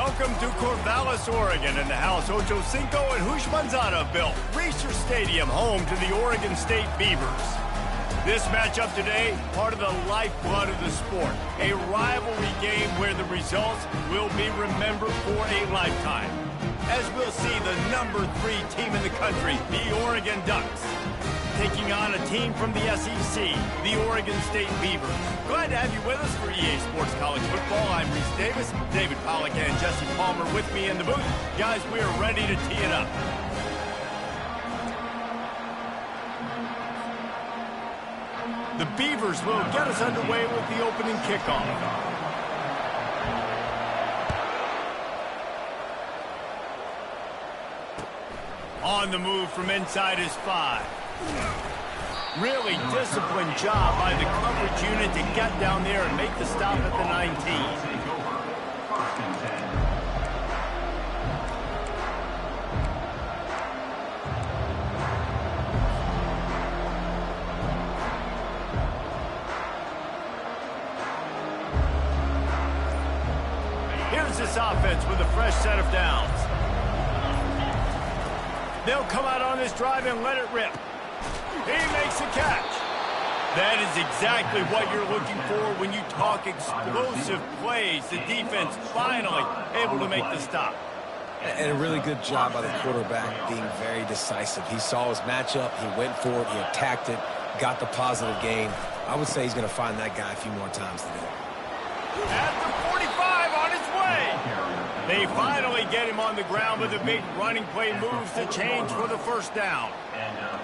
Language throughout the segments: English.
Welcome to Corvallis, Oregon, in the house Ocho Cinco and Hoosh Manzana built. Research Stadium, home to the Oregon State Beavers. This matchup today, part of the lifeblood of the sport. A rivalry game where the results will be remembered for a lifetime. As we'll see the #3 team in the country, the Oregon Ducks, taking on a team from the SEC, the Oregon State Beavers. Glad to have you with us for EA Sports College Football. I'm Reese Davis, David Pollack and Jesse Palmer with me in the booth. Guys, we are ready to tee it up. The Beavers will get us underway with the opening kickoff. On the move from inside is 5. Really disciplined job by the coverage unit to get down there and make the stop at the 19. Here's this offense with a fresh set of downs. They'll come out on this drive and let it rip. He makes a catch. That is exactly what you're looking for when you talk explosive plays. The defense finally able to make the stop. And a really good job by the quarterback being very decisive. He saw his matchup, he went for it, he attacked it, got the positive gain. I would say he's going to find that guy a few more times today. At the 45 on his way. They finally get him on the ground with a big running play moves to change for the first down.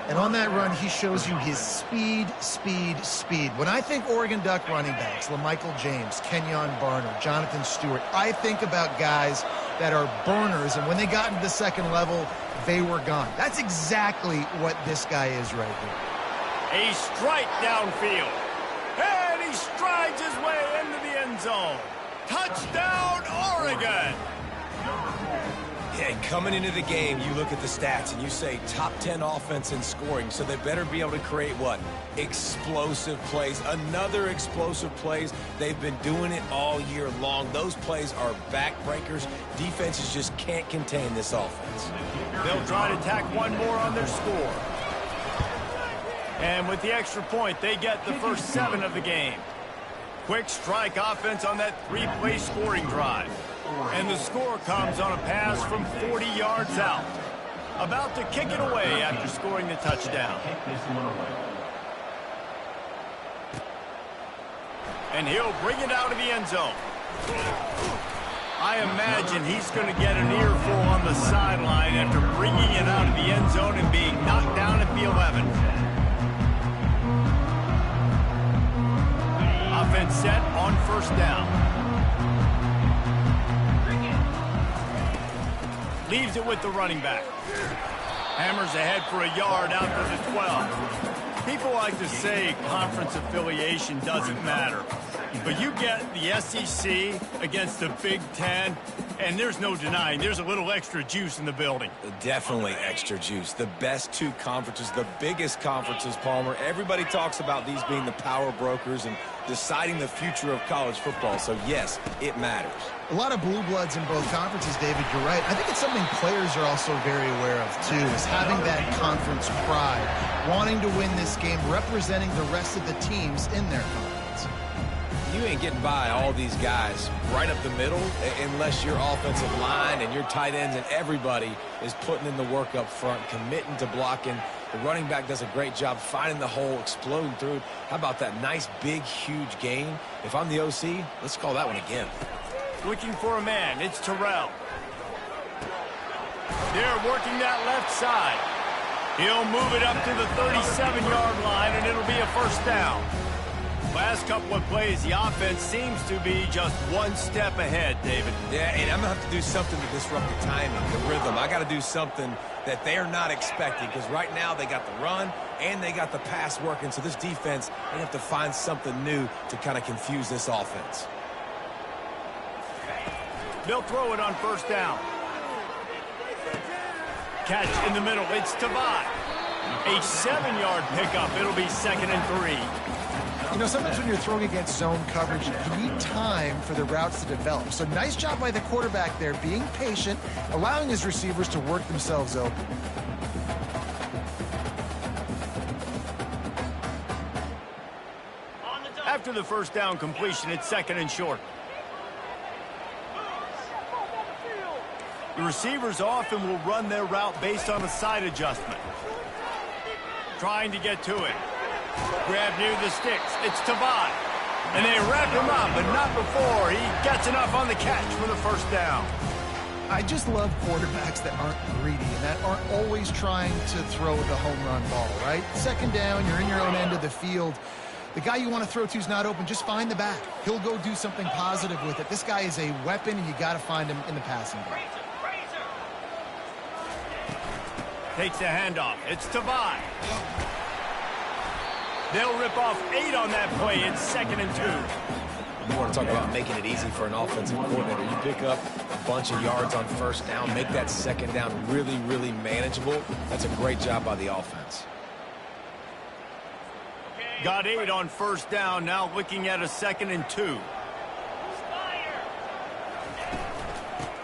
And on that run, he shows you his speed, speed, speed. When I think Oregon Duck running backs, LaMichael James, Kenyon Barner, Jonathan Stewart, I think about guys that are burners, and when they got into the second level, they were gone. That's exactly what this guy is right here. A strike downfield. And he strides his way into the end zone. Touchdown, Oregon! Yeah, coming into the game, you look at the stats and you say top 10 offense in scoring, so they better be able to create what? Explosive plays. Another explosive plays. They've been doing it all year long. Those plays are backbreakers. Defenses just can't contain this offense. They'll try to tack one more on their score. And with the extra point, they get the first 7 of the game. Quick strike offense on that 3-play scoring drive. And the score comes on a pass from 40 yards out. About to kick it away after scoring the touchdown. And he'll bring it out of the end zone. I imagine he's going to get an earful on the sideline after bringing it out of the end zone and being knocked down at the 11. Offense set on first down. Leaves it with the running back. Hammers ahead for a yard out to the 12. People like to say conference affiliation doesn't matter. But you get the SEC against the Big Ten, and there's no denying there's a little extra juice in the building. Definitely extra juice. The best 2 conferences, the biggest conferences, Palmer. Everybody talks about these being the power brokers and deciding the future of college football. So, yes, it matters. A lot of blue bloods in both conferences, David, you're right. I think it's something players are also very aware of, too, is having that conference pride, wanting to win this game, representing the rest of the teams in their conference. You ain't getting by all these guys right up the middle unless your offensive line and your tight ends and everybody is putting in the work up front, committing to blocking. The running back does a great job finding the hole, exploding through. How about that nice, big, huge gain? If I'm the OC, let's call that one again. Looking for a man. It's Terrell. They're working that left side. He'll move it up to the 37-yard line, and it'll be a first down. Last couple of plays, the offense seems to be just one step ahead, David. Yeah, and I'm going to have to do something to disrupt the timing, the rhythm. I got to do something that they're not expecting, because right now they got the run and they got the pass working. So this defense, they have to find something new to kind of confuse this offense. They'll throw it on first down. Catch in the middle. It's Tavai. A 7-yard pickup. It'll be 2nd and 3. You know, sometimes when you're throwing against zone coverage, you need time for the routes to develop. So nice job by the quarterback there, being patient, allowing his receivers to work themselves open. After the first down completion, it's 2nd and short. The receivers often will run their route based on a side adjustment. Trying to get to it. Grab near the sticks. It's Tavai. And they wrap him up, but not before he gets enough on the catch for the first down. I just love quarterbacks that aren't greedy and that aren't always trying to throw the home run ball, right? 2nd down, you're in your own end of the field. The guy you want to throw to is not open. Just find the back. He'll go do something positive with it. This guy is a weapon, and you got to find him in the passing game. Takes a handoff. It's Tavai. They'll rip off 8 on that play. It's 2nd and 2. You want to talk about making it easy for an offensive coordinator. You pick up a bunch of yards on first down, make that 2nd down really, really manageable. That's a great job by the offense. Got 8 on first down, now looking at a 2nd and 2.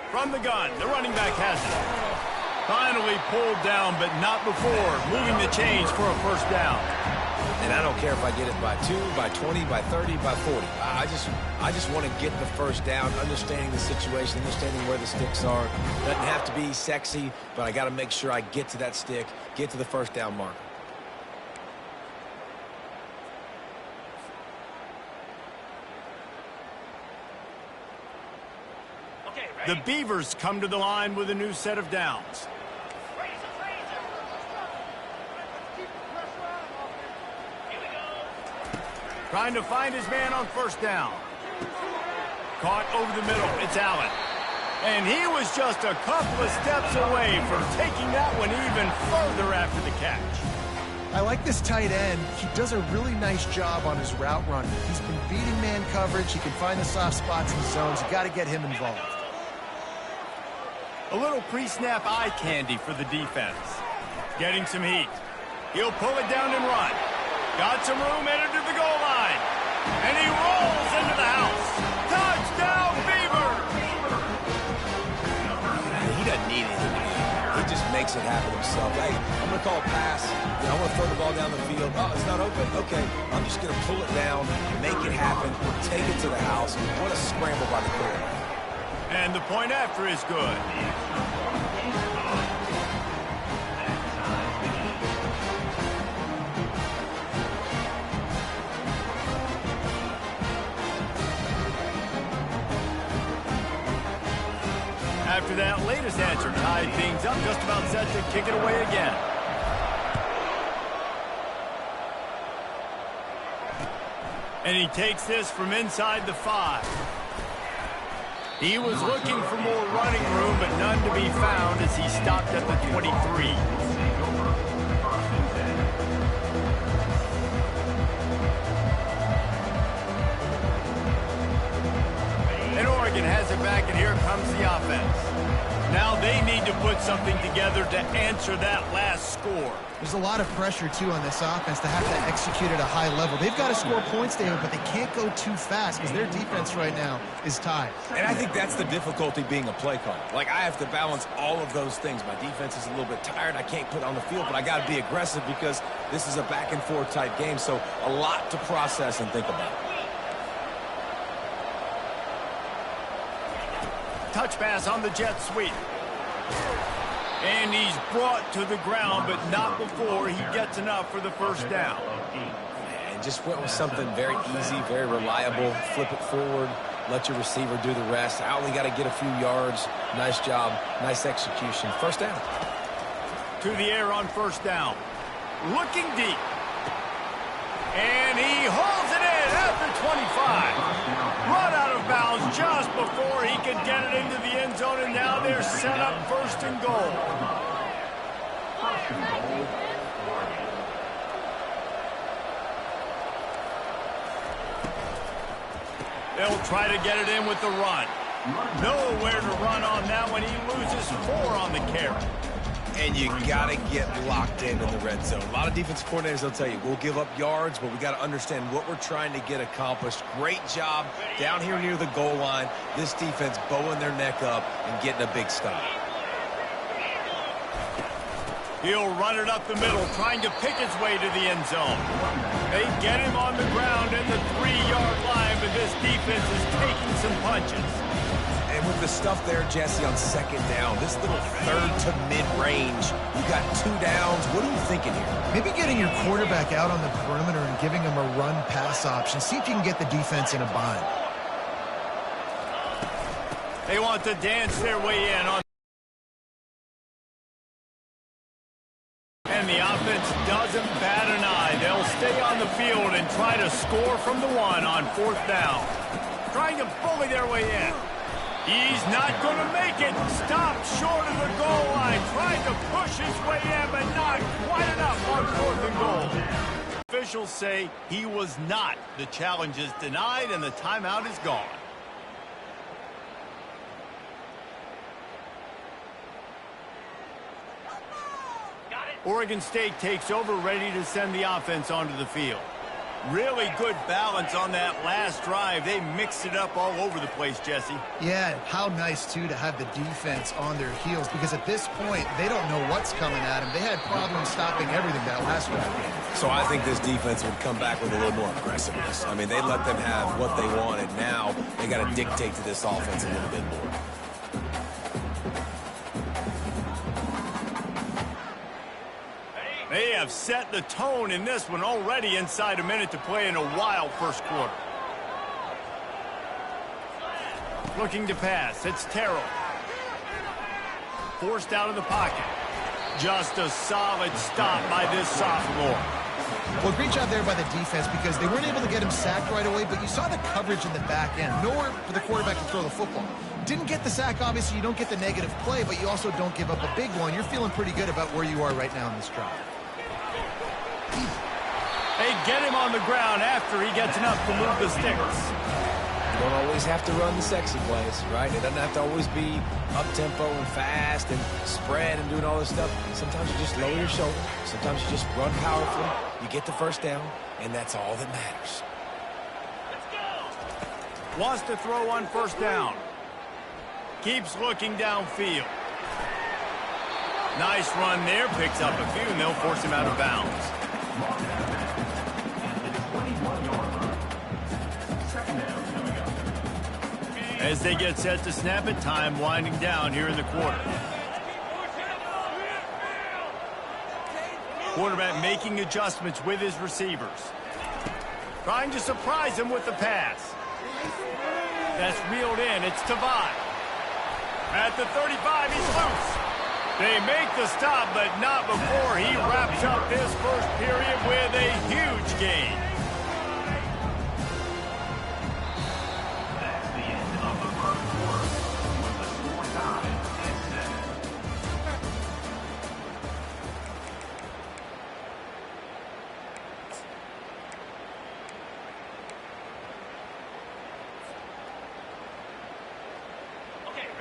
From the gun, the running back has it. Finally pulled down, but not before moving the chains for a first down. And I don't care if I get it by 2, by 20, by 30, by 40. I just want to get the first down, understanding the situation, understanding where the sticks are. Doesn't have to be sexy, but I got to make sure I get to that stick, get to the first down marker. The Beavers come to the line with a new set of downs. Trying to find his man on first down. Caught over the middle. It's Allen. And he was just a couple of steps away from taking that one even further after the catch. I like this tight end. He does a really nice job on his route running. He's been beating man coverage. He can find the soft spots in zones. You got to get him involved. A little pre-snap eye candy for the defense. Getting some heat. He'll pull it down and run. Got some room, entered to the goal line. And he rolls into the house. Touchdown, Beavers! He doesn't need anything. He just makes it happen himself. Hey, I'm going to call a pass. I want to throw the ball down the field. Oh, it's not open. Okay, I'm just going to pull it down, make it happen, take it to the house. What a scramble by the quarterback. And the point after is good. After that latest answer tied things up, just about set to kick it away again. And he takes this from inside the 5. He was looking for more running room, but none to be found as he stopped at the 23. And Oregon has it back, and here comes the offense. Now they need to put something together to answer that last score. There's a lot of pressure, too, on this offense to have to execute at a high level. They've got to score points, David, but they can't go too fast because their defense right now is tied. And I think that's the difficulty being a play caller. Like, I have to balance all of those things. My defense is a little bit tired. I can't put on the field, but I got to be aggressive because this is a back-and-forth type game, so a lot to process and think about. Touch pass on the jet sweep. And he's brought to the ground, but not before he gets enough for the first down. And just went with something very easy, very reliable. Flip it forward, let your receiver do the rest. I only got to get a few yards. Nice job, nice execution. First down. To the air on first down. Looking deep. And he holds it in at the 25. Run out of bounds just before he could get it into the end zone, and now they're set up first and goal. They'll try to get it in with the run. Nowhere to run on that one. He loses 4 on the carry. And you got to get locked in the red zone. A lot of defensive coordinators, they'll tell you, we'll give up yards, but we got to understand what we're trying to get accomplished. Great job down here near the goal line. This defense bowing their neck up and getting a big stop. He'll run it up the middle, trying to pick his way to the end zone. They get him on the ground at the 3-yard line, but this defense is taking some punches. And with the stuff there, Jesse, on second down, this little third to mid-range, you got 2 downs. What are you thinking here? Maybe getting your quarterback out on the perimeter and giving him a run-pass option. See if you can get the defense in a bind. They want to dance their way in on. And the offense doesn't bat an eye. They'll stay on the field and try to score from the 1 on 4th down. Trying to bully their way in. He's not going to make it. Stopped short of the goal line. Trying to push his way in, but not quite enough on 4th and goal. Officials say he was not. The challenge is denied, and the timeout is gone. Oregon State takes over, ready to send the offense onto the field. Really good balance on that last drive. They mixed it up all over the place, Jesse. Yeah, how nice, too, to have the defense on their heels, because at this point, they don't know what's coming at them. They had problems stopping everything that last drive. So I think this defense would come back with a little more aggressiveness. I mean, they let them have what they wanted. Now they got to dictate to this offense a little bit more. They have set the tone in this one already inside a minute to play in a wild first quarter. Looking to pass. It's Terrell. Forced out of the pocket. Just a solid stop by this sophomore. Well, great job there by the defense because they weren't able to get him sacked right away, but you saw the coverage in the back end. Nowhere for the quarterback to throw the football. Didn't get the sack, obviously. You don't get the negative play, but you also don't give up a big one. You're feeling pretty good about where you are right now in this drive. They get him on the ground after he gets enough to move the sticks. You don't always have to run the sexy plays, right? It doesn't have to always be up-tempo and fast and spread and doing all this stuff. Sometimes you just lower your shoulder. Sometimes you just run powerfully. You get the first down, and that's all that matters. Wants to throw on first down. Keeps looking downfield. Nice run there. Picks up a few, and they'll force him out of bounds. As they get set to snap it, time winding down here in the quarter. Quarterback making adjustments with his receivers. Trying to surprise him with the pass. That's reeled in. It's Tavai. At the 35, he's loose. They make the stop, but not before he wraps up this first period with a huge gain.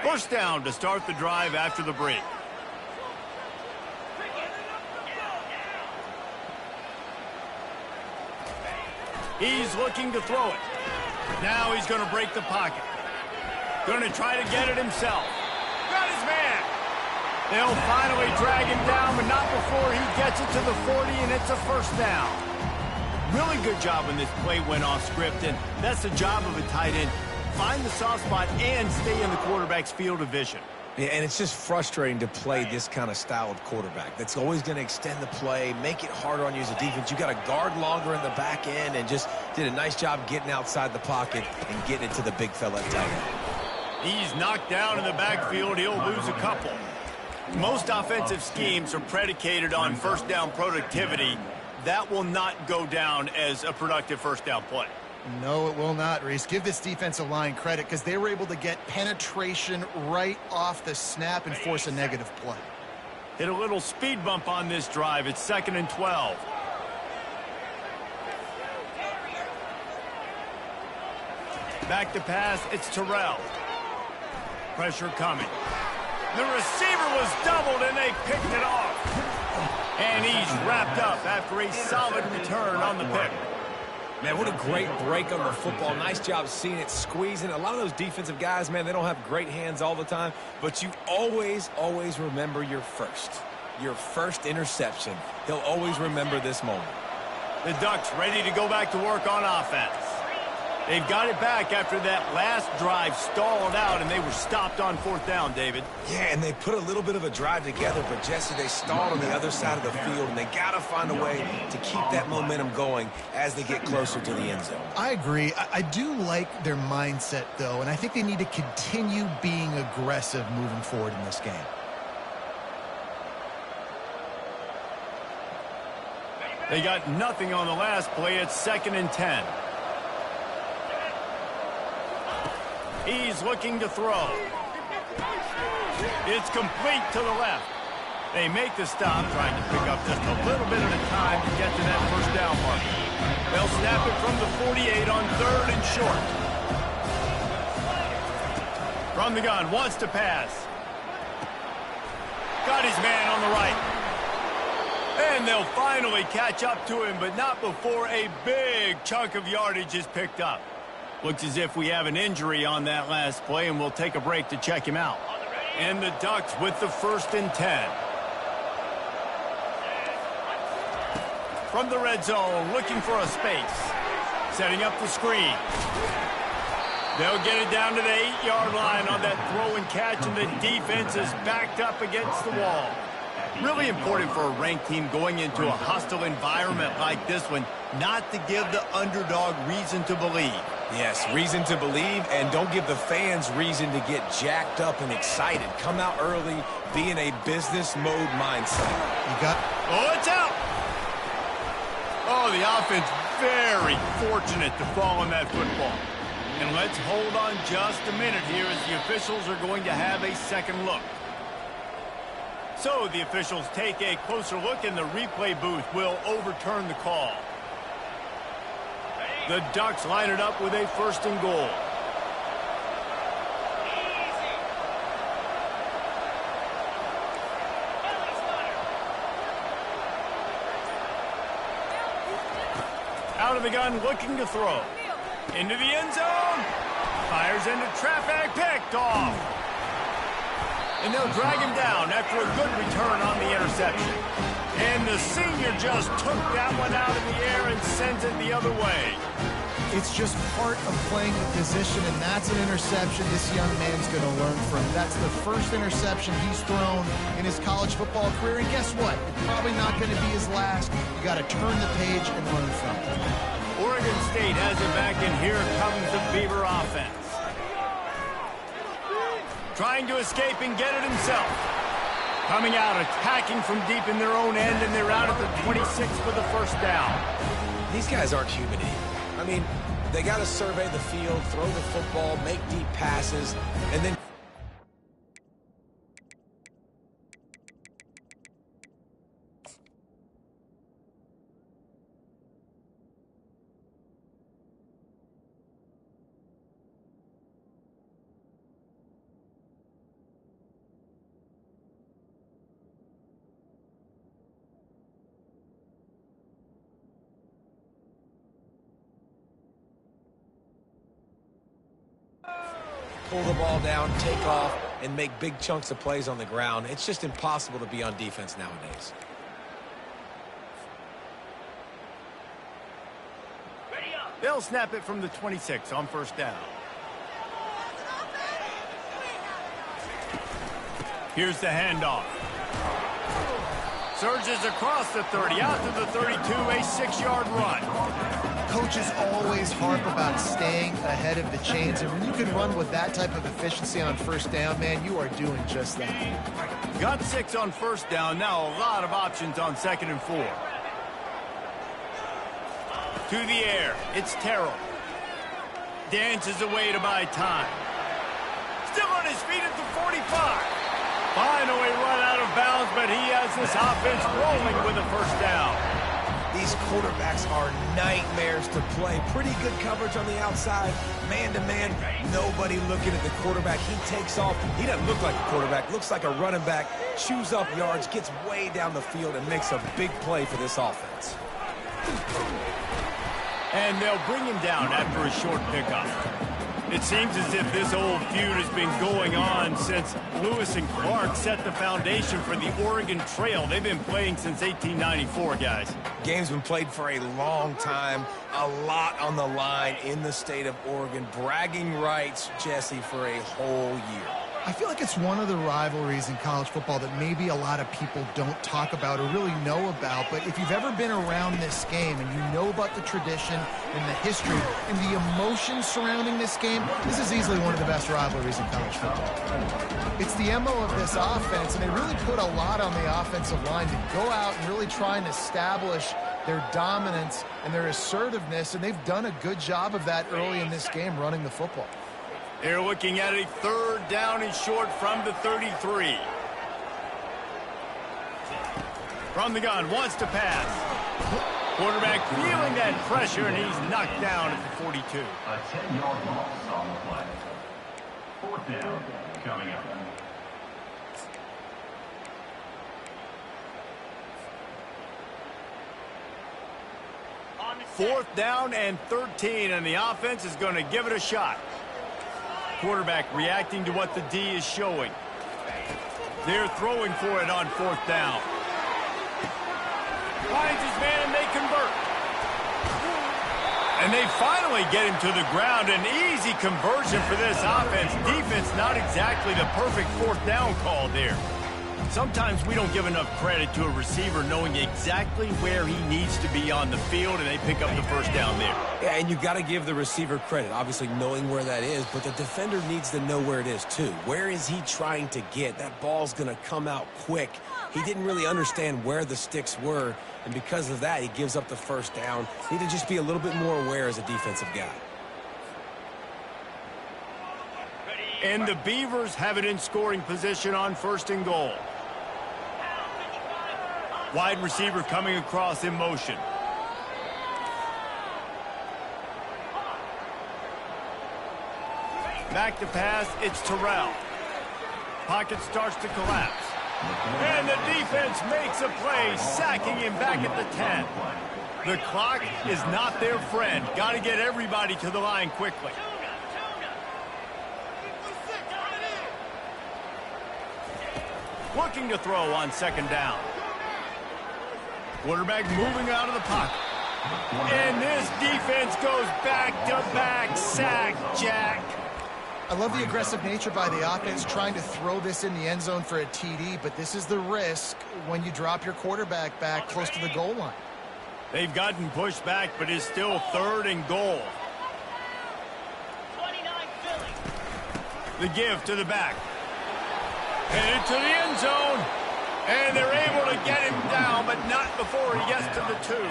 First down to start the drive after the break. He's looking to throw it. Now he's going to break the pocket. Going to try to get it himself. Got his man. They'll finally drag him down, but not before he gets it to the 40, and it's a first down. Really good job when this play went off script, and that's the job of a tight end. Find the soft spot and stay in the quarterback's field of vision. Yeah, and it's just frustrating to play this kind of style of quarterback. That's always going to extend the play, make it harder on you as a defense. You got to guard longer in the back end, and just did a nice job getting outside the pocket and getting it to the big fella at tight end. He's knocked down in the backfield. He'll lose a couple. Most offensive schemes are predicated on first down productivity. That will not go down as a productive first down play. No, it will not, Reese. Give this defensive line credit because they were able to get penetration right off the snap and force a negative play. Hit a little speed bump on this drive. It's 2nd and 12. Back to pass. It's Terrell. Pressure coming. The receiver was doubled, and they picked it off. And he's wrapped up after a solid return on the pick. Man, what a great break on the football. Nice job seeing it squeezing. A lot of those defensive guys, man, they don't have great hands all the time, but you always, always remember your first interception. He'll always remember this moment. The Ducks ready to go back to work on offense. They've got it back after that last drive stalled out, and they were stopped on fourth down, David. Yeah, and they put a little bit of a drive together, but Jesse, they stalled on the other side of the field, and they got to find a way to keep that momentum going as they get closer to the end zone. I agree. I do like their mindset, though, and I think they need to continue being aggressive moving forward in this game. They got nothing on the last play. It's 2nd and 10. He's looking to throw. It's complete to the left. They make the stop, trying to pick up just a little bit at a time to get to that first down mark. They'll snap it from the 48 on 3rd and short. From the gun, wants to pass. Got his man on the right. And they'll finally catch up to him, but not before a big chunk of yardage is picked up. Looks as if we have an injury on that last play, and we'll take a break to check him out. And the Ducks with the 1st and 10. From the red zone, looking for a space. Setting up the screen. They'll get it down to the 8-yard line on that throw and catch, and the defense is backed up against the wall. Really important for a ranked team going into a hostile environment like this one, not to give the underdog reason to believe. Yes, reason to believe, and don't give the fans reason to get jacked up and excited. Come out early, be in a business mode mindset. Oh, it's out! Oh, the offense very fortunate to fall on that football. And let's hold on just a minute here as the officials are going to have a second look. So the officials take a closer look, and the replay booth will overturn the call. The Ducks line it up with a 1st and goal. Out of the gun, looking to throw. Into the end zone. Fires into traffic, picked off. And they'll drag him down after a good return on the interception. And the senior just took that one out of the air and sends it the other way. It's just part of playing the position, and that's an interception this young man's going to learn from. That's the first interception he's thrown in his college football career, and guess what? It's probably not going to be his last. You got to turn the page and learn from it. Oregon State has it back, and here comes the Beaver offense. Trying to escape and get it himself. Coming out, attacking from deep in their own end, and they're out at the 26 for the 1st down. These guys aren't human. I mean, they got to survey the field, throw the football, make deep passes, and then... pull the ball down, take off, and make big chunks of plays on the ground. It's just impossible to be on defense nowadays. They'll snap it from the 26 on 1st down. Here's the handoff. Surges across the 30, out to the 32, a 6-yard run. Coaches always harp about staying ahead of the chains, and when you can run with that type of efficiency on 1st down, man, you are doing just that. Got 6 on 1st down, now a lot of options on 2nd and 4. To the air, it's Terrell. Dances away to buy time. Still on his feet at the 45. Finally run out of bounds, but he has this offense rolling with a 1st down. these quarterbacks are nightmares to play. Pretty good coverage on the outside. Man-to-man, nobody looking at the quarterback. He takes off. He doesn't look like a quarterback. Looks like a running back. Chews up yards, gets way down the field, and makes a big play for this offense. And they'll bring him down after a short pickup. It seems as if this old feud has been going on since Lewis and Clark set the foundation for the Oregon Trail. They've been playing since 1894, guys. Game's been played for a long time, a lot on the line in the state of Oregon. Bragging rights, Jesse, for a whole year. I feel like it's one of the rivalries in college football that maybe a lot of people don't talk about or really know about. But if you've ever been around this game and you know about the tradition and the history and the emotion surrounding this game, this is easily one of the best rivalries in college football. It's the MO of this offense, and they really put a lot on the offensive line to go out and really try and establish their dominance and their assertiveness, and they've done a good job of that early in this game running the football. They're looking at a third down and short from the 33. From the gun, wants to pass. Quarterback feeling that pressure, and he's knocked down at the 42. A 10-yard loss on the play. Fourth down coming up. Fourth down and 13, and the offense is going to give it a shot. Quarterback reacting to what the D is showing. They're throwing for it on fourth down. Finds his man, and they convert. And they finally get him to the ground. An easy conversion for this offense. Defense not exactly the perfect fourth down call there. Sometimes we don't give enough credit to a receiver knowing exactly where he needs to be on the field, and they pick up the first down there. Yeah, and you got to give the receiver credit, obviously knowing where that is, but the defender needs to know where it is too. Where is he trying to get? That ball's going to come out quick. He didn't really understand where the sticks were, and because of that, he gives up the first down. Need to just be a little bit more aware as a defensive guy. And the Beavers have it in scoring position on first and goal. Wide receiver coming across in motion. Back to pass, it's Terrell. Pocket starts to collapse. And the defense makes a play, sacking him back at the 10. The clock is not their friend. Got to get everybody to the line quickly. Looking to throw on second down. Quarterback moving out of the pocket. And this defense goes back-to-back sack, Jack. I love the aggressive nature by the offense trying to throw this in the end zone for a TD, but this is the risk when you drop your quarterback back close to the goal line. They've gotten pushed back, but it's still third and goal. The give to the back. Headed to the end zone. And they're able to get him down, but not before he gets to the 2.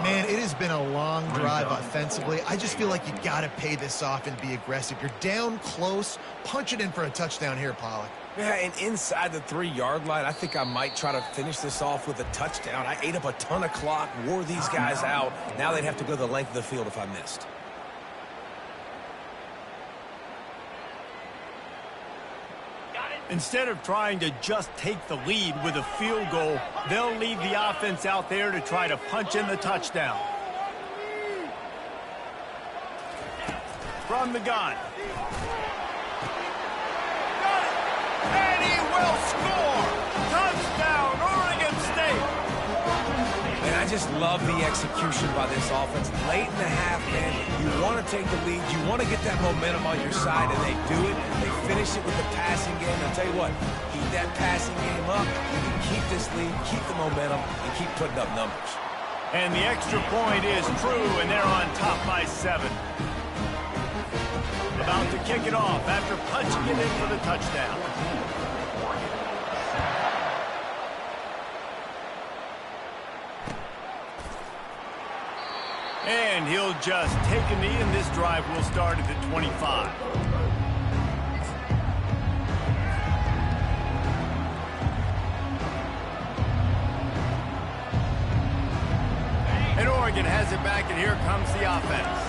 Man, it has been a long drive offensively. I just feel like you got to pay this off and be aggressive. You're down close. Punch it in for a touchdown here, Pollack. Yeah, and inside the 3-yard line, I think I might try to finish this off with a touchdown. I ate up a ton of clock, wore these guys out. Now they'd have to go the length of the field if I missed. Instead of trying to just take the lead with a field goal, they'll leave the offense out there to try to punch in the touchdown. From the gun. And he will score! Touchdown, Oregon State! And I just love the execution by this offense. Late in the half, man, you want to take the lead. You want to get that momentum on your side, and they do it. They finish it with the passing game. I'll tell you what, keep that passing game up. You can keep this lead, keep the momentum, and keep putting up numbers. And the extra point is true, and they're on top by 7. About to kick it off after punching it in for the touchdown. And he'll just take a knee, and this drive will start at the 25. Oregon has it back, and here comes the offense.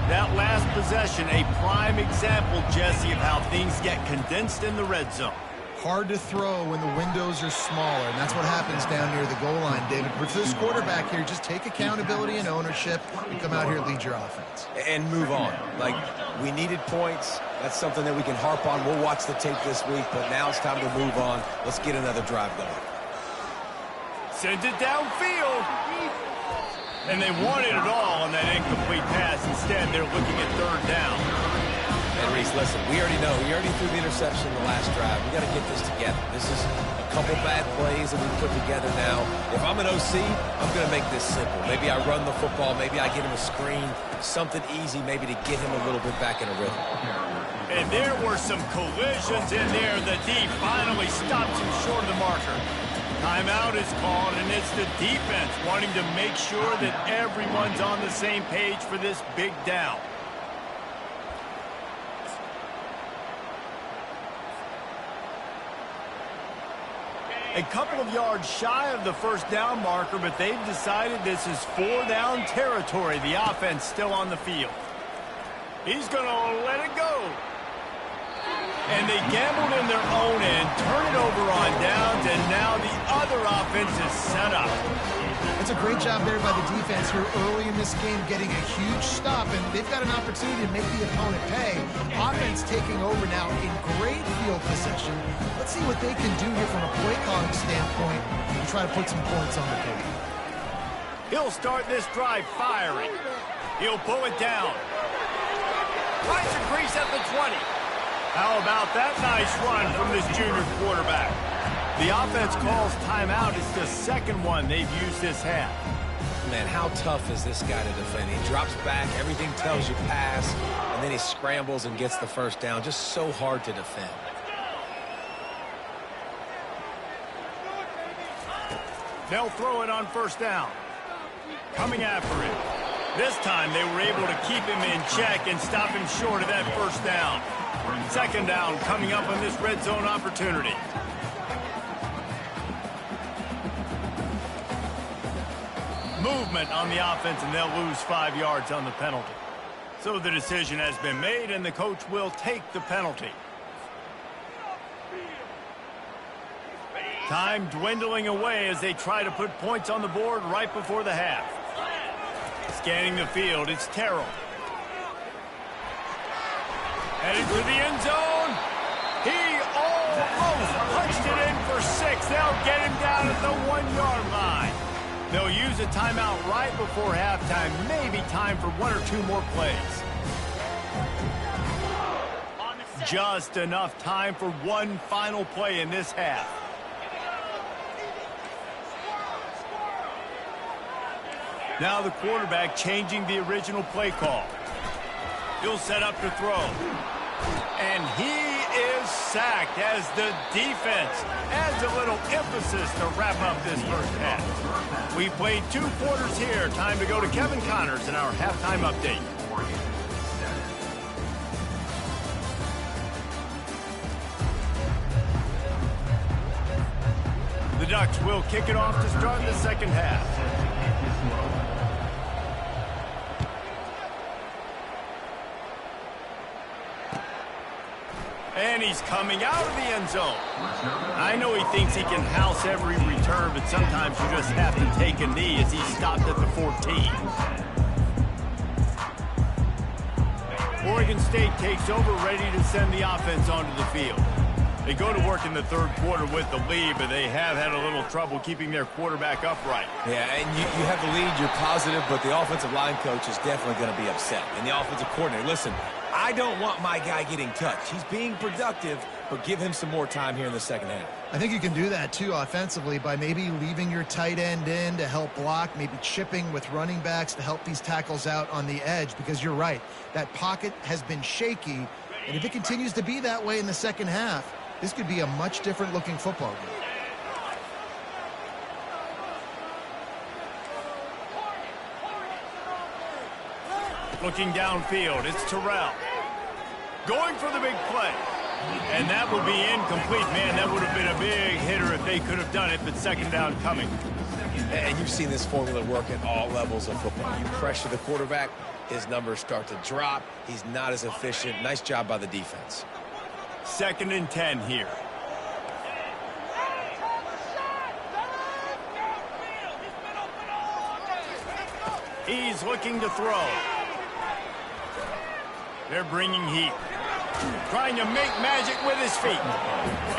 That last possession, a prime example, Jesse, of how things get condensed in the red zone. Hard to throw when the windows are smaller, and that's what happens down near the goal line, David. But for this quarterback here, just take accountability and ownership and come out here and lead your offense. And move on. Like, we needed points. That's something that we can harp on. We'll watch the tape this week, but now it's time to move on. Let's get another drive going. Sends it downfield. And they wanted it all on that incomplete pass. Instead, they're looking at third down. And Reese, listen, we already know. We already threw the interception in the last drive. We got to get this together. This is a couple bad plays that we put together now. If I'm an OC, I'm going to make this simple. Maybe I run the football. Maybe I get him a screen. Something easy maybe to get him a little bit back in a rhythm. And there were some collisions in there. The D finally stops him short of the marker. Timeout is called, and it's the defense wanting to make sure that everyone's on the same page for this big down. A couple of yards shy of the first down marker, but they've decided this is 4-down territory. The offense still on the field. He's going to let it go. And they gambled in their own end, turn it over on downs, and now the other offense is set up. It's a great job there by the defense here early in this game, getting a huge stop, and they've got an opportunity to make the opponent pay. Offense taking over now in great field possession. Let's see what they can do here from a play calling standpoint and try to put some points on the board. He'll start this drive firing. He'll pull it down. Finds a crease at the 20. How about that nice run from this junior quarterback? The offense calls timeout. It's the second one they've used this half. Man, how tough is this guy to defend? He drops back, everything tells you pass, and then he scrambles and gets the first down. Just so hard to defend. They'll throw it on first down. Coming after it. This time they were able to keep him in check and stop him short of that first down. Second down coming up on this red zone opportunity. Movement on the offense, and they'll lose 5 yards on the penalty. So the decision has been made, and the coach will take the penalty. Time dwindling away as they try to put points on the board right before the half. Scanning the field, it's Terrell. Headed to the end zone. He almost punched it in for 6. They'll get him down at the 1-yard line. They'll use a timeout right before halftime. Maybe time for 1 or 2 more plays. Just enough time for one final play in this half. Now the quarterback changing the original play call. He'll set up to throw. And he is sacked as the defense adds a little emphasis to wrap up this first half. We played 2 quarters here. Time to go to Kevin Connors in our halftime update. The Ducks will kick it off to start the second half. And he's coming out of the end zone. I know he thinks he can house every return, but sometimes you just have to take a knee as he stopped at the 14. Oregon State takes over, ready to send the offense onto the field. They go to work in the third quarter with the lead, but they have had a little trouble keeping their quarterback upright. Yeah, and you have the lead, you're positive, but the offensive line coach is definitely going to be upset. And the offensive coordinator, listen, I don't want my guy getting touched. He's being productive, but give him some more time here in the second half. I think you can do that, too, offensively, by maybe leaving your tight end in to help block, maybe chipping with running backs to help these tackles out on the edge, because you're right. That pocket has been shaky, and if it continues to be that way in the second half, this could be a much different-looking football game. Looking downfield, it's Terrell. Going for the big play. And that will be incomplete. Man, that would have been a big hitter if they could have done it, but second down coming. And you've seen this formula work at all levels of football. You pressure the quarterback, his numbers start to drop. He's not as efficient. Nice job by the defense. 2nd and 10 here. He's looking to throw. They're bringing heat. Trying to make magic with his feet.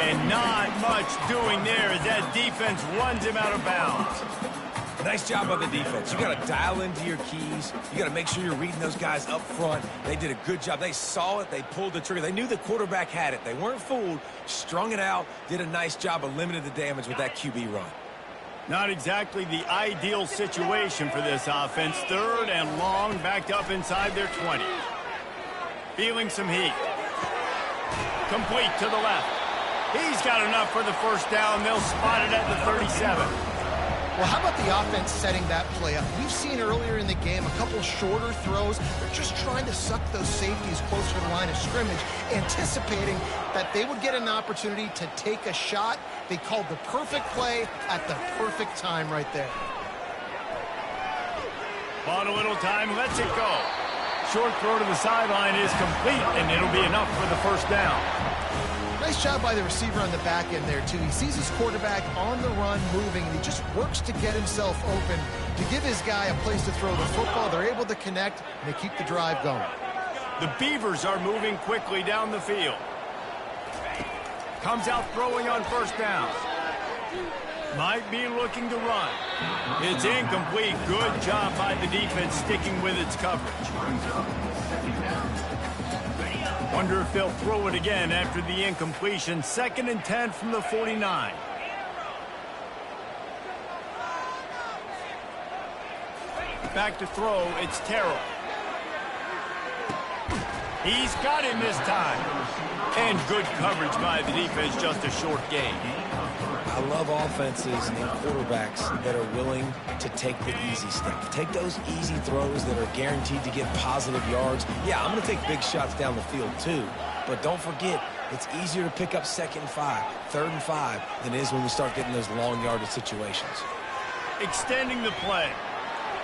And not much doing there as that defense runs him out of bounds. Nice job by the defense. You got to dial into your keys. You got to make sure you're reading those guys up front. They did a good job. They saw it. They pulled the trigger. They knew the quarterback had it. They weren't fooled. Strung it out. Did a nice job of limiting the damage with that QB run. Not exactly the ideal situation for this offense. 3rd and long, backed up inside their 20. Feeling some heat. Complete to the left. He's got enough for the 1st down. They'll spot it at the 37. Well, how about the offense setting that play up? We've seen earlier in the game a couple shorter throws. They're just trying to suck those safeties closer to the line of scrimmage, anticipating that they would get an opportunity to take a shot. They called the perfect play at the perfect time right there. Bought a little time, lets it go. Short throw to the sideline is complete, and it'll be enough for the 1st down. Nice job by the receiver on the back end there, too. He sees his quarterback on the run moving, and he just works to get himself open to give his guy a place to throw the football. They're able to connect, and they keep the drive going. The Beavers are moving quickly down the field. Comes out throwing on 1st down. Might be looking to run. It's incomplete. Good job by the defense sticking with its coverage. Wonder if they'll throw it again after the incompletion. 2nd and 10 from the 49. Back to throw. It's Terrell. He's got him this time. And good coverage by the defense. Just a short gain. I love offenses and quarterbacks that are willing to take the easy step. Take those easy throws that are guaranteed to get positive yards. Yeah, I'm going to take big shots down the field too. But don't forget, it's easier to pick up 2nd and 5, 3rd and 5 than it is when we start getting those long yardage situations. Extending the play.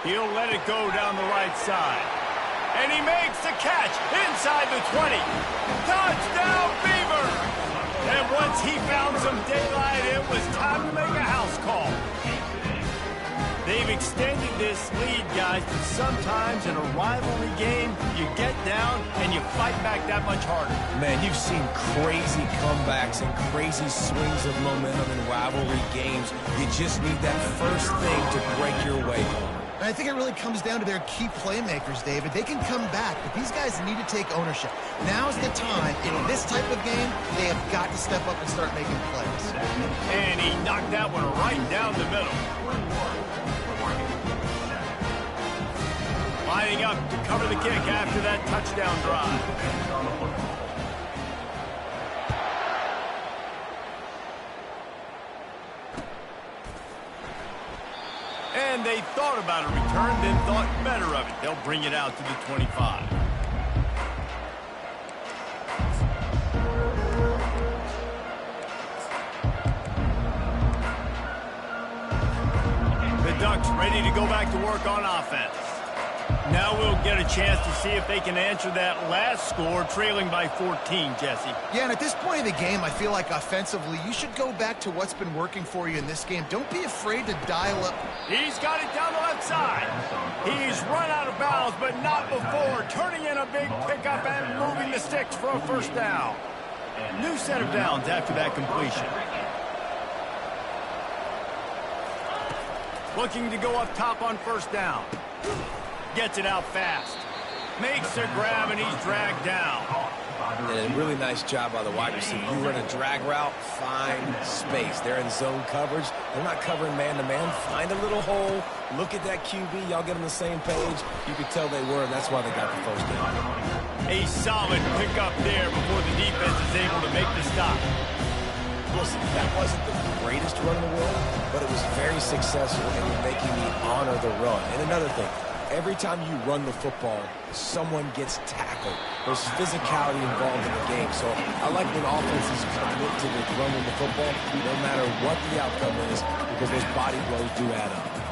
He'll let it go down the right side. And he makes the catch inside the 20. Touchdown, Beavers! And once he found some daylight, it was time to make a house call. They've extended this lead, guys, but sometimes in a rivalry game, you get down and you fight back that much harder. Man, you've seen crazy comebacks and crazy swings of momentum in rivalry games. You just need that first thing to break your way home. And I think it really comes down to their key playmakers, David. They can come back, but these guys need to take ownership. Now's the time. In this type of game, they have got to step up and start making plays. And he knocked that one right down the middle. Lining up to cover the kick after that touchdown drive. And they thought about a return, then thought better of it. They'll bring it out to the 25. The Ducks ready to go back to work on offense. Now we'll get a chance to see if they can answer that last score, trailing by 14, Jesse. Yeah, and at this point of the game, I feel like offensively, you should go back to what's been working for you in this game. Don't be afraid to dial up. He's got it down the left side. He's run out of bounds, but not before. Turning in a big pickup and moving the sticks for a 1st down. New set of downs after that completion. Looking to go up top on 1st down. Gets it out fast. Makes a grab, and he's dragged down. And a really nice job by the wide receiver. You run a drag route, find space. They're in zone coverage. They're not covering man-to-man. Find a little hole. Look at that QB. Y'all get on the same page. You could tell they were, and that's why they got the 1st down. A solid pickup there before the defense is able to make the stop. Listen, that wasn't the greatest run in the world, but it was very successful, and you're making me honor the run. And another thing, every time you run the football, someone gets tackled. There's physicality involved in the game. So I like when offenses commit to the running the football, no matter what the outcome is, because those body blows do add up.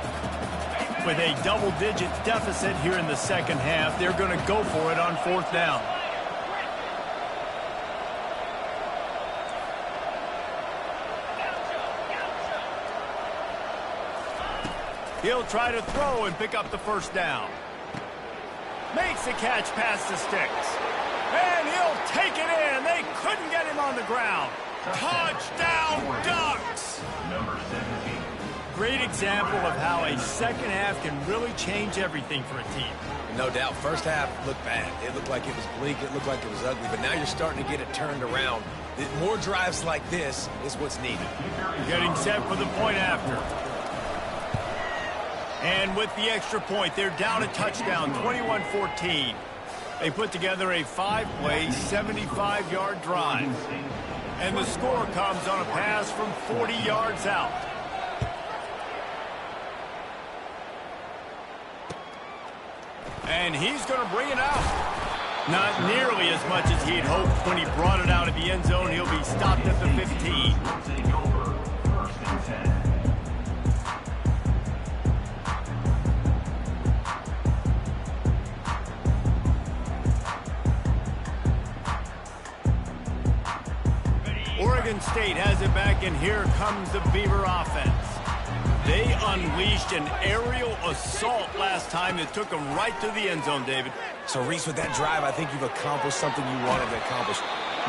With a double-digit deficit here in the second half, they're going to go for it on fourth down. He'll try to throw and pick up the first down. Makes the catch past the sticks. And he'll take it in. They couldn't get him on the ground. Touchdown, Ducks! Number 17. Great example of how a second half can really change everything for a team. No doubt. First half looked bad. It looked like it was bleak. It looked like it was ugly. But now you're starting to get it turned around. More drives like this is what's needed. Getting set for the point after. And with the extra point, they're down a touchdown, 21-14. They put together a 5-play, 75-yard drive. And the score comes on a pass from 40 yards out. And he's going to bring it out. Not nearly as much as he'd hoped when he brought it out of the end zone. He'll be stopped at the 15. Take over. First and 10. Oregon State has it back, and here comes the Beaver offense. They unleashed an aerial assault last time that took them right to the end zone, David. So, Reese, with that drive, I think you've accomplished something you wanted to accomplish.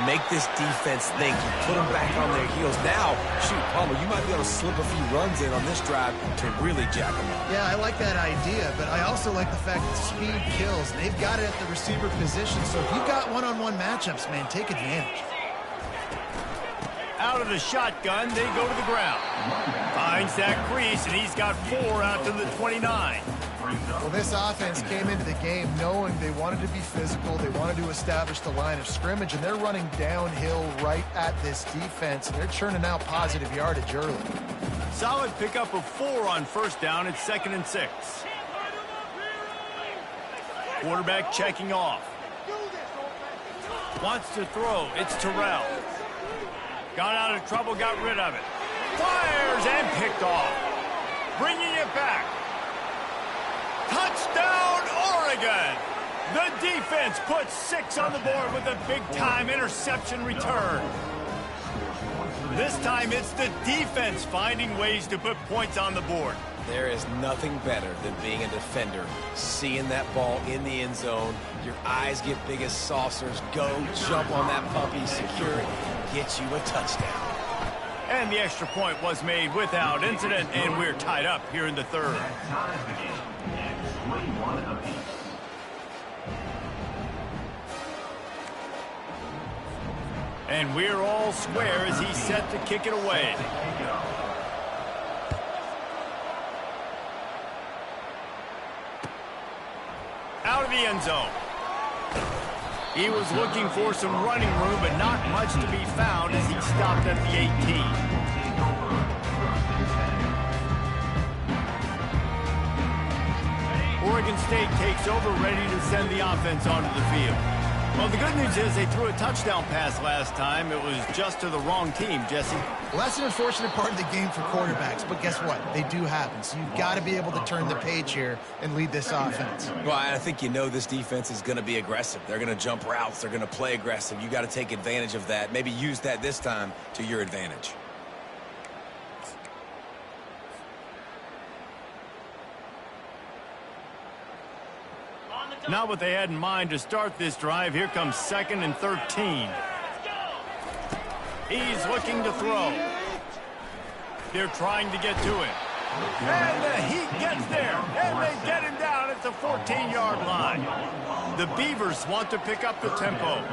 Make this defense think. You put them back on their heels. Now, shoot, Palmer, you might be able to slip a few runs in on this drive to really jack them up. Yeah, I like that idea, but I also like the fact that speed kills. They've got it at the receiver position, so if you've got one-on-one matchups, man, take advantage. Out of the shotgun, they go to the ground. Finds that crease, and he's got 4 out to the 29. Well, this offense came into the game knowing they wanted to be physical, they wanted to establish the line of scrimmage, and they're running downhill right at this defense, and they're churning out positive yardage early. Solid pickup of 4 on first down. It's 2nd and 6. Quarterback checking off. Wants to throw. It's Terrell. Got out of trouble, got rid of it. Fires and picked off. Bringing it back. Touchdown, Oregon! The defense puts 6 on the board with a big-time interception return. This time, it's the defense finding ways to put points on the board. There is nothing better than being a defender, seeing that ball in the end zone, your eyes get big as saucers, go jump on that puppy, secure it, get you a touchdown. And the extra point was made without incident, and we're tied up here in the third. That ties the game. It's 21 apiece. And we're all square as he's set to kick it away. Out of the end zone. He was looking for some running room, but not much to be found as he stopped at the 18. Oregon State takes over, ready to send the offense onto the field. Well, the good news is they threw a touchdown pass last time. It was just to the wrong team, Jesse. Well, that's an unfortunate part of the game for quarterbacks, but guess what? They do happen, so you've got to be able to turn the page here and lead this offense. Well, I think you know this defense is going to be aggressive. They're going to jump routes. They're going to play aggressive. You got to take advantage of that. Maybe use that this time to your advantage. Not what they had in mind to start this drive. Here comes 2nd and 13. He's looking to throw. They're trying to get to him. And the Heat gets there. And they get him down at the 14-yard line. The Beavers want to pick up the tempo.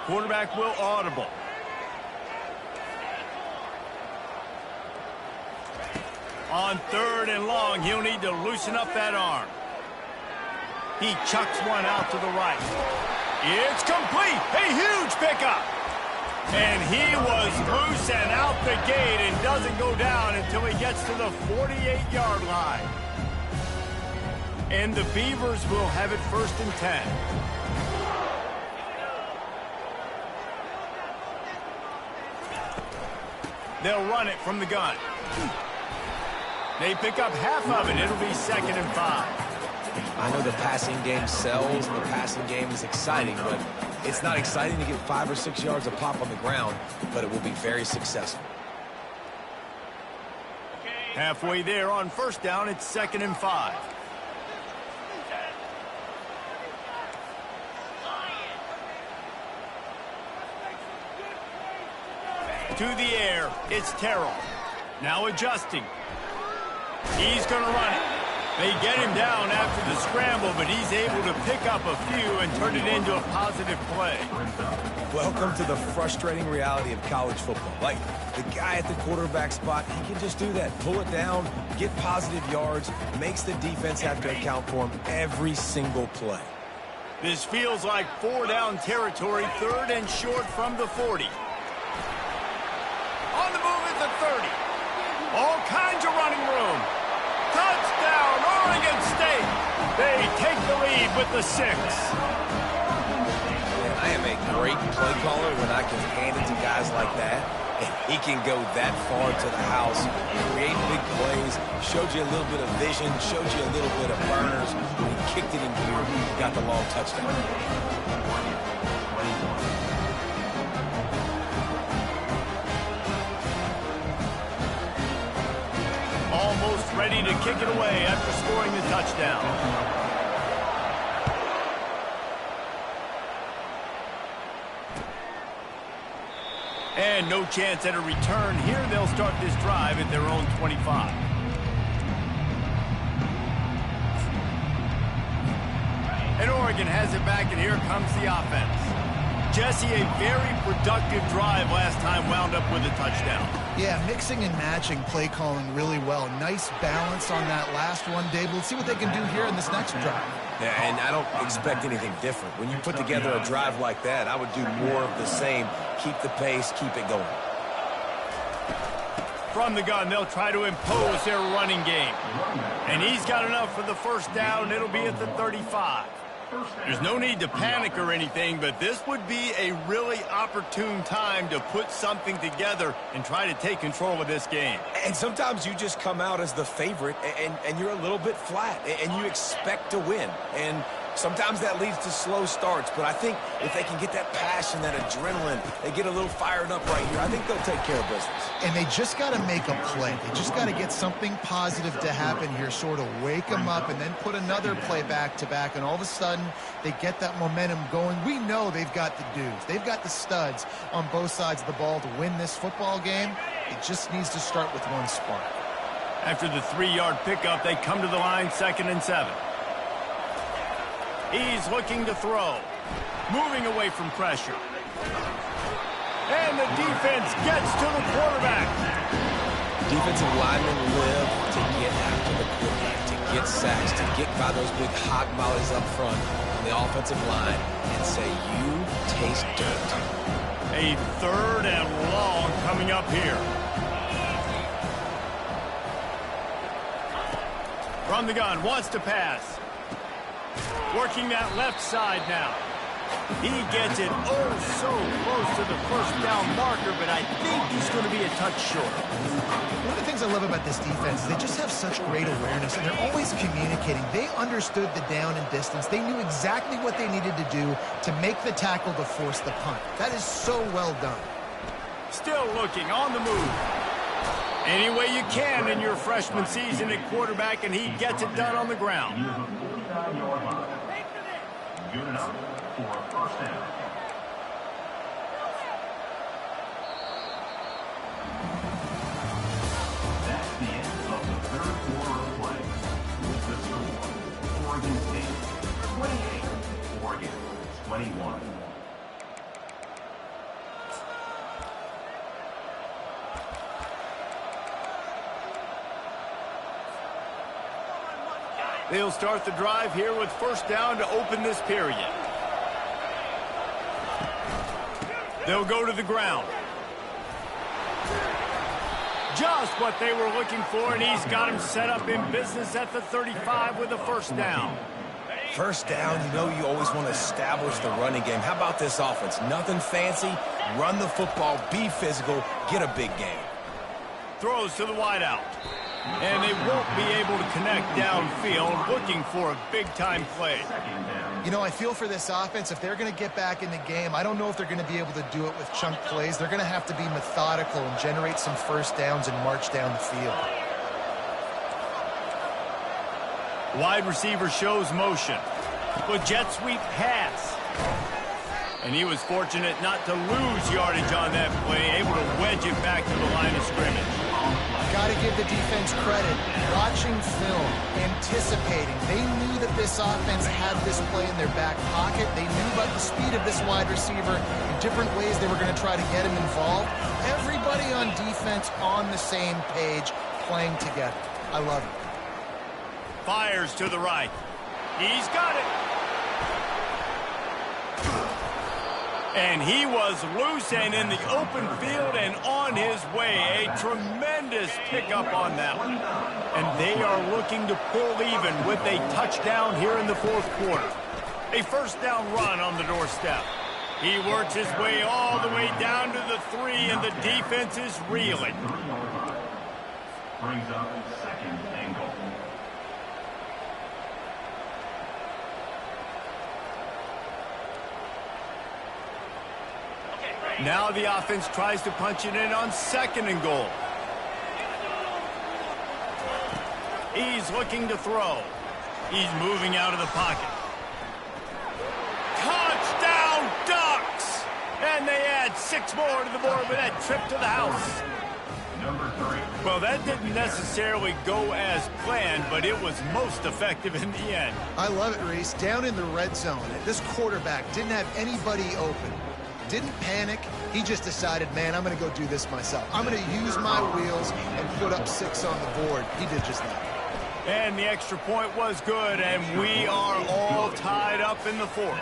Quarterback will audible. On 3rd and long, he'll need to loosen up that arm. He chucks one out to the right. It's complete. A huge pickup. And he was loose and out the gate and doesn't go down until he gets to the 48-yard line. And the Beavers will have it 1st and 10. They'll run it from the gun. They pick up half of it. It'll be 2nd and 5. I know the passing game sells and the passing game is exciting, but it's not exciting to get 5 or 6 yards a pop on the ground, but it will be very successful. Halfway there on 1st down, it's 2nd and 5. To the air, it's Terrell. Now adjusting. He's going to run it. They get him down after the scramble, but he's able to pick up a few and turn it into a positive play. Welcome to the frustrating reality of college football. Like, the guy at the quarterback spot, he can just do that. Pull it down, get positive yards, makes the defense have to account for him every single play. This feels like 4-down territory, 3rd and short from the 40. On the move at the 30. All kinds of running room. Touchdown, Oregon State. They take the lead with the 6. Man, I am a great play caller when I can hand it to guys like that. And he can go that far to the house, create big plays, showed you a little bit of vision, showed you a little bit of burners. When he kicked it in gear, he got the long touchdown. Almost ready to kick it away after scoring the touchdown. And no chance at a return here. They'll start this drive at their own 25. And Oregon has it back, and here comes the offense. Jesse, a very productive drive last time, wound up with a touchdown. Yeah, mixing and matching play calling really well. Nice balance on that last one, Dave. Let's see what they can do here in this next drive. Yeah, and I don't expect anything different. When you put together a drive like that, I would do more of the same. Keep the pace, keep it going. From the gun, they'll try to impose their running game. And he's got enough for the 1st down. It'll be at the 35. There's no need to panic or anything, but this would be a really opportune time to put something together and try to take control of this game. And sometimes you just come out as the favorite, and you're a little bit flat, and you expect to win. And sometimes that leads to slow starts, but I think if they can get that passion, that adrenaline, they get a little fired up right here, I think they'll take care of business. And they just got to make a play. They just got to get something positive to happen here, sort of wake them up and then put another play back-to-back, and all of a sudden they get that momentum going. We know they've got the dudes. They've got the studs on both sides of the ball to win this football game. It just needs to start with one spark. After the 3-yard pickup, they come to the line, 2nd and 7. He's looking to throw. Moving away from pressure. And the defense gets to the quarterback. Defensive linemen live to get after the quarterback, to get sacks, to get by those big hog mollies up front on the offensive line and say, you taste dirt. A 3rd and long coming up here. From the gun, wants to pass. Working that left side now. He gets it oh so close to the 1st down marker, but I think he's going to be a touch short. One of the things I love about this defense is they just have such great awareness, and they're always communicating. They understood the down and distance. They knew exactly what they needed to do to make the tackle to force the punt. That is so well done. Still looking on the move. Any way you can in your freshman season at quarterback, and he gets it done on the ground. Good enough for a 1st down. That's the end of the 3rd quarter of play. With the score, Oregon State 28, Oregon 21. They'll start the drive here with 1st down to open this period. They'll go to the ground. Just what they were looking for, and he's got him set up in business at the 35 with a 1st down. 1st down, you know you always want to establish the running game. How about this offense? Nothing fancy. Run the football, be physical, get a big gain. Throws to the wideout. And they won't be able to connect downfield, looking for a big-time play. You know, I feel for this offense. If they're going to get back in the game, I don't know if they're going to be able to do it with chunk plays. They're going to have to be methodical and generate some first downs and march down the field. Wide receiver shows motion. With jet sweep pass. And he was fortunate not to lose yardage on that play, able to wedge it back to the line of scrimmage. Got to give the defense credit. Watching film, anticipating. They knew that this offense had this play in their back pocket. They knew about the speed of this wide receiver in different ways they were going to try to get him involved. Everybody on defense on the same page, playing together. I love it. Fires to the right. He's got it. And he was loose and in the open field and on his way. A tremendous pickup on that one. And they are looking to pull even with a touchdown here in the fourth quarter. A first down run on the doorstep. He works his way all the way down to the 3, and the defense is reeling. Brings up second and goal. Now the offense tries to punch it in on second and goal. He's looking to throw. He's moving out of the pocket. Touchdown Ducks! And they add 6 more to the board with that trip to the house. Number 3. Well, that didn't necessarily go as planned, but it was most effective in the end. I love it, Reese. Down in the red zone, this quarterback didn't have anybody open. Didn't panic. He just decided, man, I'm going to go do this myself. I'm going to use my wheels and put up 6 on the board. He did just that. And the extra point was good, and we are all tied up in the fourth.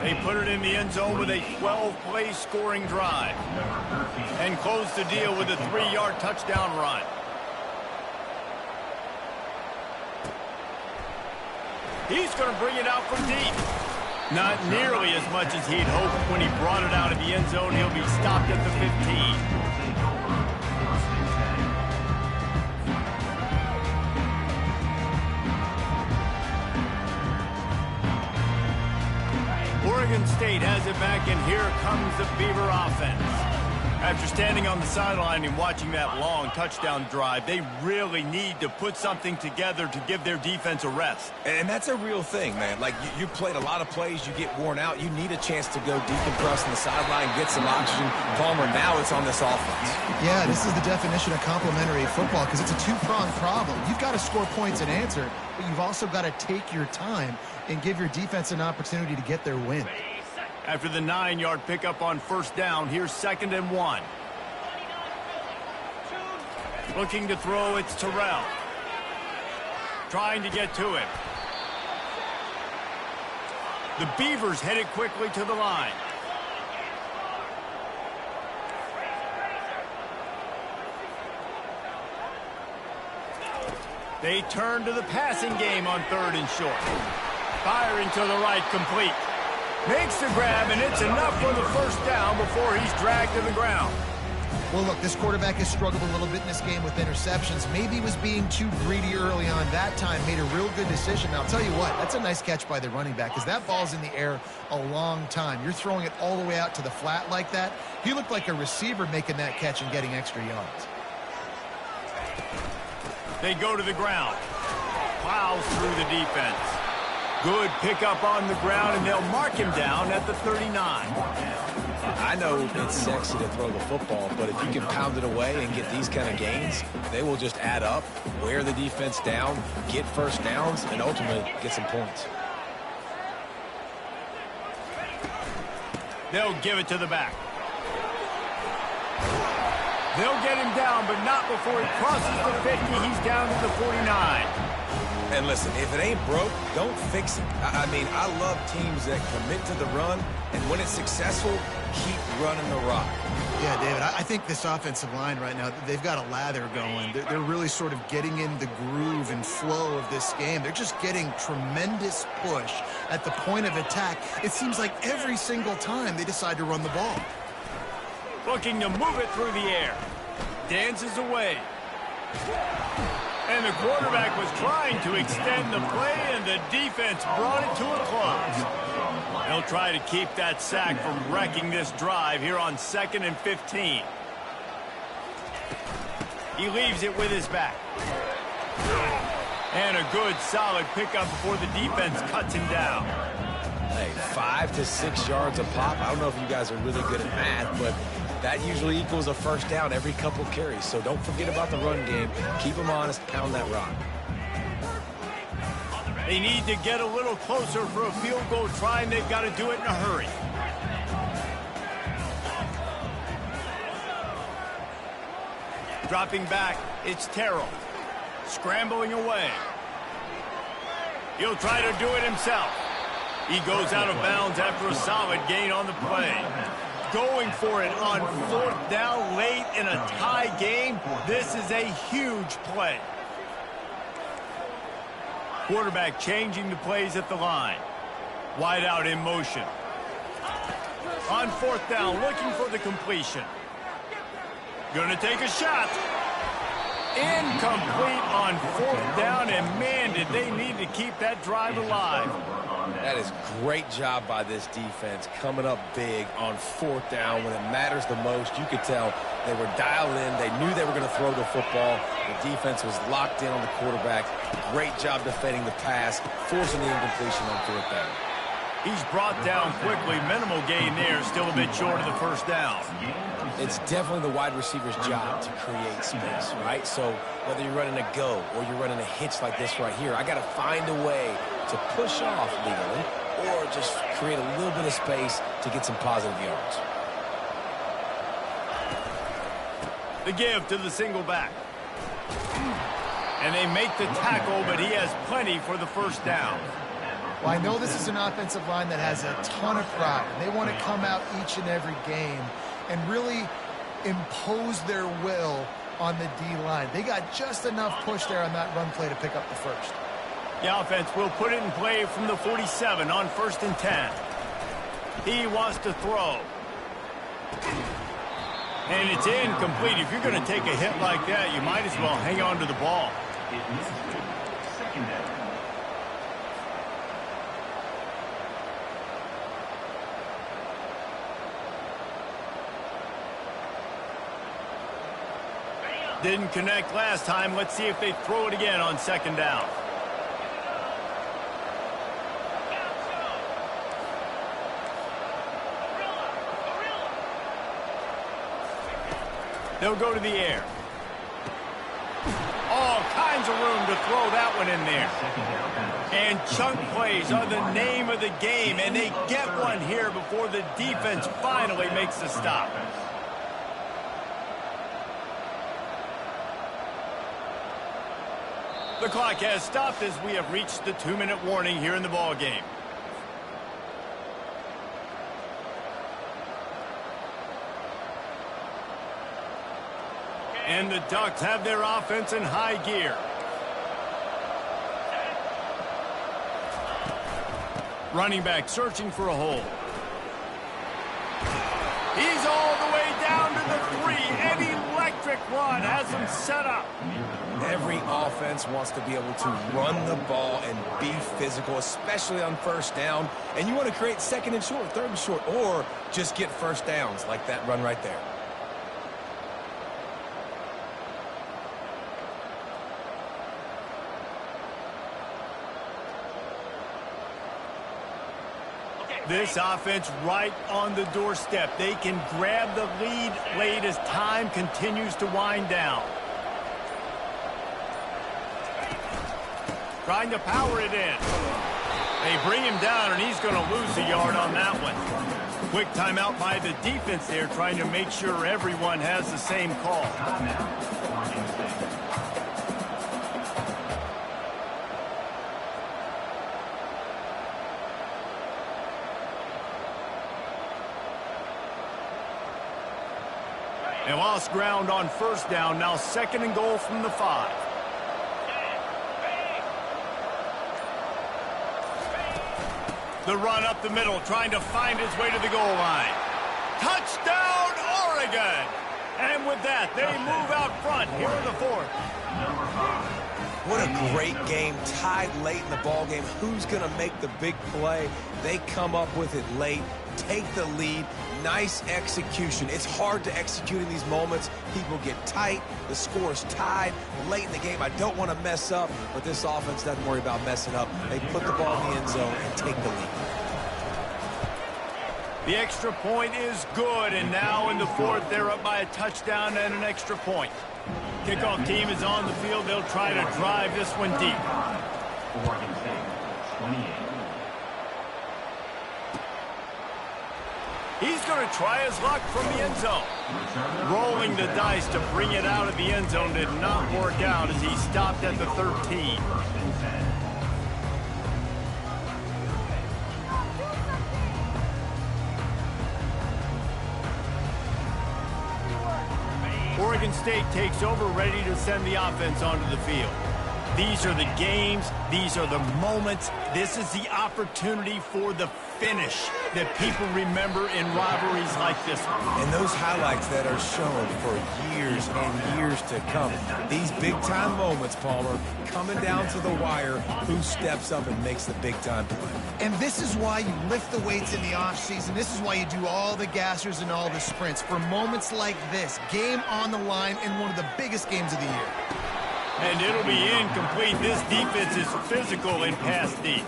They put it in the end zone with a 12-play scoring drive and closed the deal with a 3-yard touchdown run. He's going to bring it out from deep. Not nearly as much as he'd hoped. When he brought it out of the end zone, he'll be stopped at the 15. Oregon State has it back, and here comes the Beaver offense. After standing on the sideline and watching that long touchdown drive, they really need to put something together to give their defense a rest. And that's a real thing, man. Like, you played a lot of plays, you get worn out. You need a chance to go decompress on the sideline, get some oxygen. Palmer, now it's on this offense. Yeah, this is the definition of complementary football because it's a two-pronged problem. You've got to score points and answer, but you've also got to take your time and give your defense an opportunity to get their win. After the 9-yard pickup on first down, here's 2nd and 1. Looking to throw, it's Terrell. Trying to get to him. The Beavers headed quickly to the line. They turn to the passing game on 3rd and short. Firing to the right, complete. Makes the grab, and it's enough for the first down before he's dragged to the ground. Well, look, this quarterback has struggled a little bit in this game with interceptions. Maybe he was being too greedy early on. That time made a real good decision. Now, I'll tell you what, that's a nice catch by the running back because that ball's in the air a long time. You're throwing it all the way out to the flat like that. He looked like a receiver making that catch and getting extra yards. They go to the ground. Plows through the defense. Good pickup on the ground, and they'll mark him down at the 39. I know it's sexy to throw the football, but if you can pound it away and get these kind of gains, they will just add up, wear the defense down, get first downs, and ultimately get some points. They'll give it to the back. They'll get him down, but not before he crosses the 50. He's down to the 49. And listen, if it ain't broke, don't fix it. I mean, I love teams that commit to the run, and when it's successful, keep running the rock. Yeah, David, I think this offensive line right now, they've got a lather going. They're really sort of getting in the groove and flow of this game. They're just getting tremendous push at the point of attack. It seems like every single time they decide to run the ball. Looking to move it through the air. Dances away. And the quarterback was trying to extend the play, and the defense brought it to a close. He'll try to keep that sack from wrecking this drive here on 2nd and 15. He leaves it with his back. And a good, solid pickup before the defense cuts him down. Hey, 5 to 6 yards a pop. I don't know if you guys are really good at math, but that usually equals a first down every couple carries. So don't forget about the run game. Keep them honest. Pound that rock. They need to get a little closer for a field goal try, and they've got to do it in a hurry. Dropping back, it's Terrell. Scrambling away. He'll try to do it himself. He goes out of bounds after a solid gain on the play. Going for it on 4th down late in a tie game. This is a huge play. Quarterback changing the plays at the line. Wide out in motion. On 4th down, looking for the completion. Gonna take a shot. Incomplete on 4th down, and man, did they need to keep that drive alive. That is great job by this defense, coming up big on 4th down when it matters the most. You could tell they were dialed in. They knew they were going to throw the football. The defense was locked in on the quarterback. Great job defending the pass, forcing the incompletion on 4th down. He's brought down quickly. Minimal gain there, still a bit short of the first down. It's definitely the wide receiver's job to create space, right? So whether you're running a go or you're running a hitch like this right here, I got to find a way to push off legally or just create a little bit of space to get some positive yards. The give to the single back. And they make the tackle, but he has plenty for the first down. Well, I know this is an offensive line that has a ton of pride. They want to come out each and every game and really impose their will on the D-line. They got just enough push there on that run play to pick up the first. The offense will put it in play from the 47 on 1st and 10. He wants to throw. And it's incomplete. If you're going to take a hit like that, you might as well hang on to the ball. Second down. Didn't connect last time. Let's see if they throw it again on 2nd down. They'll go to the air. All kinds of room to throw that one in there. And chunk plays are the name of the game, and they get one here before the defense finally makes the stop. The clock has stopped as we have reached the 2-minute warning here in the ball game. And the Ducks have their offense in high gear. Running back searching for a hole. He's all the way down to the 3. An electric run has him set up. Every offense wants to be able to run the ball and be physical, especially on 1st down. And you want to create 2nd and short, 3rd and short, or just get first downs like that run right there. This offense right on the doorstep. They can grab the lead late as time continues to wind down. Trying to power it in. They bring him down, and he's going to lose a yard on that one. Quick timeout by the defense there, trying to make sure everyone has the same call. They lost ground on 1st down. Now 2nd and goal from the 5. The run up the middle, trying to find his way to the goal line. Touchdown, Oregon! And with that, they move out front here in the 4th. Number 5. What a great game, tied late in the ball game. Who's going to make the big play? They come up with it late, take the lead. Nice execution. It's hard to execute in these moments. People get tight. The score's tied late in the game. I don't want to mess up, but this offense doesn't worry about messing up. They put the ball in the end zone and take the lead. The extra point is good, and now in the fourth, they're up by a touchdown and an extra point. Kickoff team is on the field. They'll try to drive this one deep. Oregon State, 28. He's going to try his luck from the end zone. Rolling the dice to bring it out of the end zone did not work out as he stopped at the 13. Oregon State takes over, ready to send the offense onto the field. These are the games. These are the moments. This is the opportunity for the finish that people remember in rivalries like this one. And those highlights that are shown for years and years to come. These big-time moments, Palmer, coming down to the wire, who steps up and makes the big-time play. And this is why you lift the weights in the offseason. This is why you do all the gassers and all the sprints. For moments like this, game on the line in one of the biggest games of the year. And it'll be incomplete. This defense is physical in pass deep.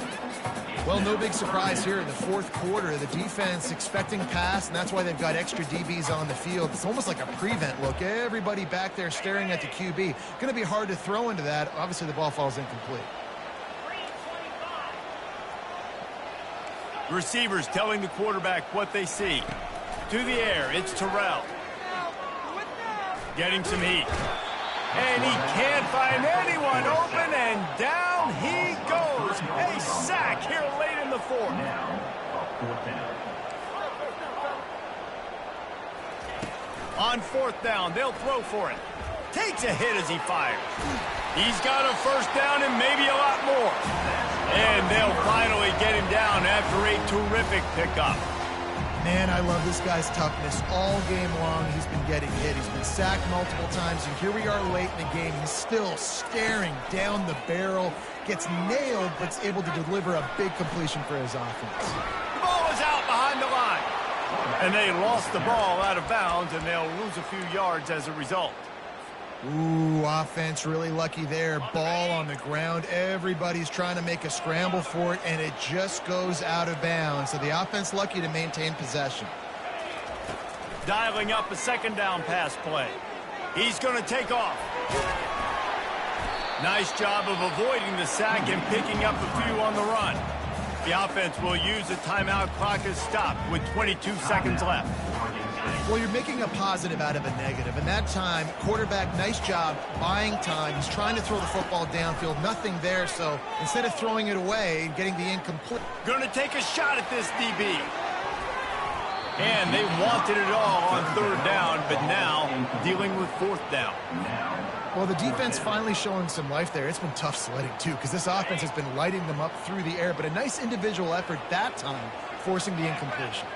Well, no big surprise here in the fourth quarter. The defense expecting pass, and that's why they've got extra DBs on the field. It's almost like a prevent look. Everybody back there staring at the QB. Going to be hard to throw into that. Obviously, the ball falls incomplete. Receivers telling the quarterback what they see. To the air, it's Terrell. Getting some heat. And he can't find anyone open, and down he goes. A sack here late in the fourth. Now, a 4th down. On 4th down, they'll throw for it. Takes a hit as he fires. He's got a first down and maybe a lot more. And they'll finally get him down after a terrific pickup. Man, I love this guy's toughness. All game long, he's been getting hit. He's been sacked multiple times, and here we are late in the game. He's still staring down the barrel, gets nailed, but's able to deliver a big completion for his offense. The ball is out behind the line. And they lost the ball out of bounds, and they'll lose a few yards as a result. Ooh, offense really lucky there. Ball on the ground. Everybody's trying to make a scramble for it, and it just goes out of bounds. So the offense lucky to maintain possession. Dialing up a 2nd down pass play. He's going to take off. Nice job of avoiding the sack and picking up a few on the run. The offense will use the timeout clock as stopped with 22 seconds left. Well, you're making a positive out of a negative. And that time, quarterback, nice job buying time. He's trying to throw the football downfield. Nothing there, so instead of throwing it away and getting the incomplete. Going to take a shot at this DB. And they wanted it all on 3rd down, but now dealing with 4th down. Well, the defense finally showing some life there. It's been tough sledding, too, because this offense has been lighting them up through the air. But a nice individual effort that time, forcing the incompletion.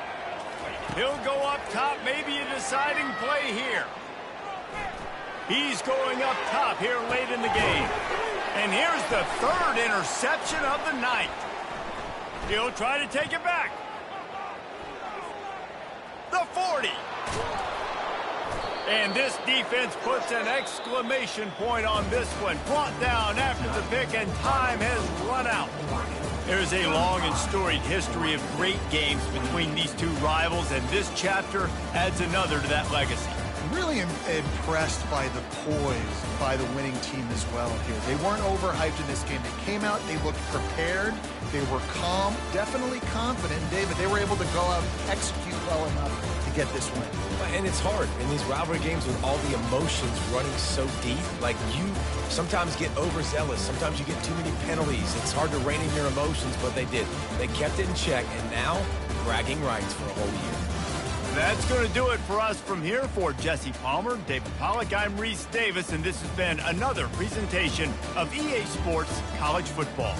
He'll go up top, maybe a deciding play here. He's going up top here late in the game. And here's the 3rd interception of the night. He'll try to take it back. The 40. And this defense puts an exclamation point on this one. Brought down after the pick, and time has run out. There's a long and storied history of great games between these two rivals, and this chapter adds another to that legacy. Really impressed by the poise by the winning team as well here. They weren't overhyped in this game. They came out, they looked prepared, they were calm, definitely confident. And David, they were able to go out and execute well enough to get this win. And it's hard in these rivalry games with all the emotions running so deep. Like, you sometimes get overzealous. Sometimes you get too many penalties. It's hard to rein in your emotions, but they did. They kept it in check, and now bragging rights for a whole year. That's going to do it for us from here. For Jesse Palmer, David Pollack, I'm Reese Davis, and this has been another presentation of EA Sports College Football.